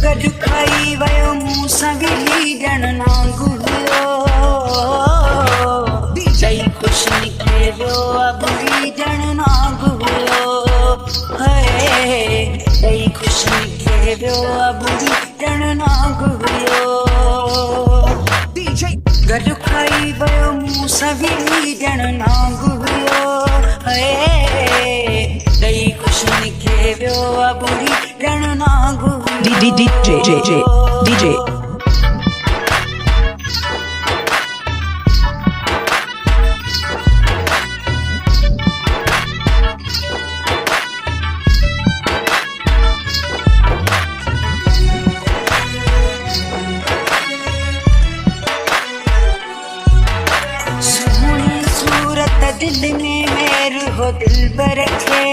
गॾु खाई वियो मूं सां विली ॼण नांग हुयो ॾेई ख़ुशी निकिरे वियो बुरी ॼण नांग हुयो ॾेई ख़ुशी निकिरे वियो बुरी ॼण नांग हुयो गॾु खाई वियो मूं सां विली ॼण नांग हुयो ॾेई ख़ुशी निकिरे वियो बुरी ॼण नांग हुयो DJ सुहिणी सूरत दिल में मेर हो दिलबर खे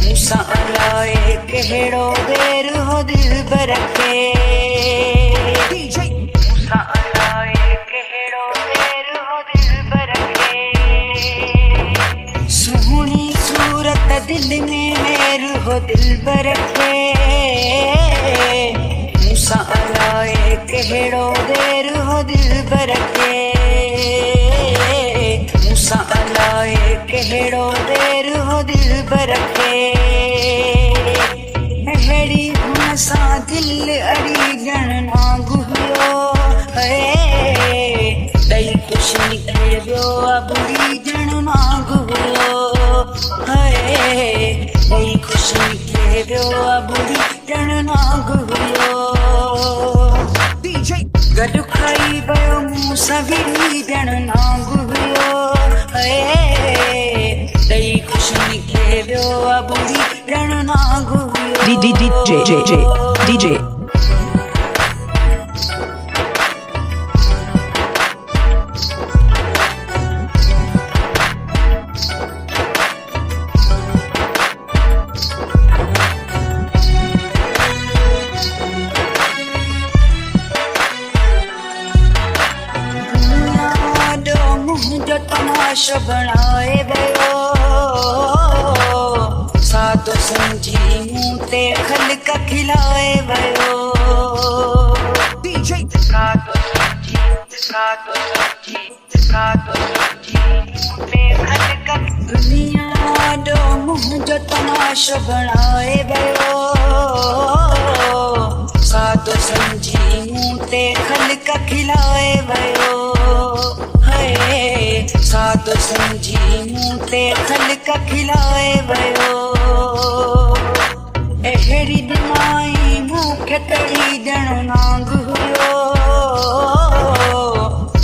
मूंसां अलाए कहिड़ो वेर हो दिलबर खे मूंसां अलाए कहिड़ो वेर हो दिलबर खे सुहिणी सूरत दिल में मेर हो दिलबर खे मूंसां अलाए कहिड़ो वेर हो दिलबर खे मूंसां अलाए कहिड़ो वेर हो दिलबर खे अहिड़ी हुन सां दिल अड़ी ॼण नांग हुयो ॾेई ख़ुशी निकिरे वियो बुरी ॼण नांग हुयो ॾेई ख़ुशी निकिरे वियो बुरी ॼण नांग हुयो गॾु खाई वियो मूं सां विली ॼण नांग हुयो ॾेई ख़ुशी निकिरे वियो बुरी ॼण नांग हुयो DJ मुंहिंजो तमाशो बणाए वियो सादो सम्झी मूं ते ख़लक खिलाए वियो दुनिया ॾो मुंहिंजो तमाशो बणाए वियो सादो सम्झी मूं ते ख़लक खिलाए वियो सादो सम्झी मूं ते ख़लक खिलाए वियो अहिड़ी दिमाई मूंखे तड़ी ॼण नांग हुयो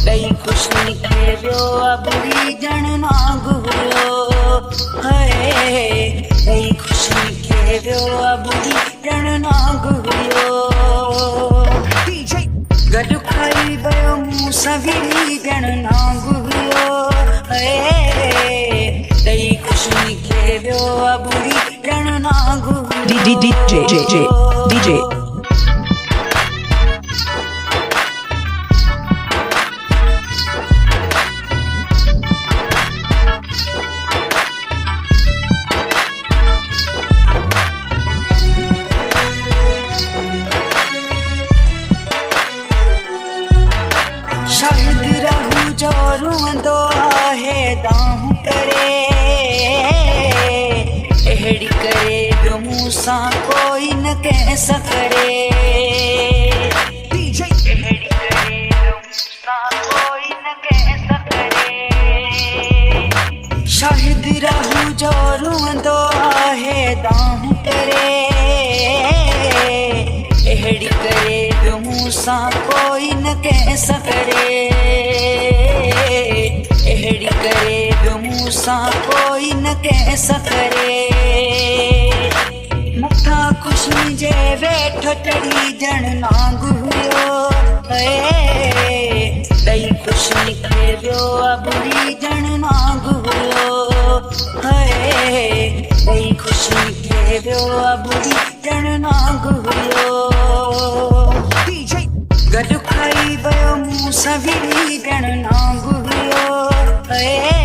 ॾेई ख़ुशी निकिरे वियो बुरी ॼण नांग हुयो ॾेई ख़ुशी निकिरे वियो बुरी ॼण नांग हुयो गॾु खाई वियो मूं सां विली ॼण नांग हुयो ॾेई ख़ुशी निकिरे वियो बुरी ॼण नांग हुयो DJ शायद रहू जो रुअंदो आहे दाहूं करे अहिड़ी करे जो मूं सां कोई न कंहिं सां करे अहिड़ी करे जो मूं सां कोई न कंहिं सां करे शायद रहू जो रुअंदो आहे दाहूं करे अहिड़ी करे जो मूं सां कोई न कंहिं सां करे अहिड़ी करे जो मूं सां कोई न कंहिं सां करे मथां ख़ुशी जे वेठो चढ़ी ॼण नांग हुयो ॾेई ख़ुशी निकिरे वियो बुरी ॼण नांग हुयो ॾेई ख़ुशी निकिरे वियो बुरी ॼण नांग हुयो गॾु खाई वियो मूं सां विली ॼण नांग हुयो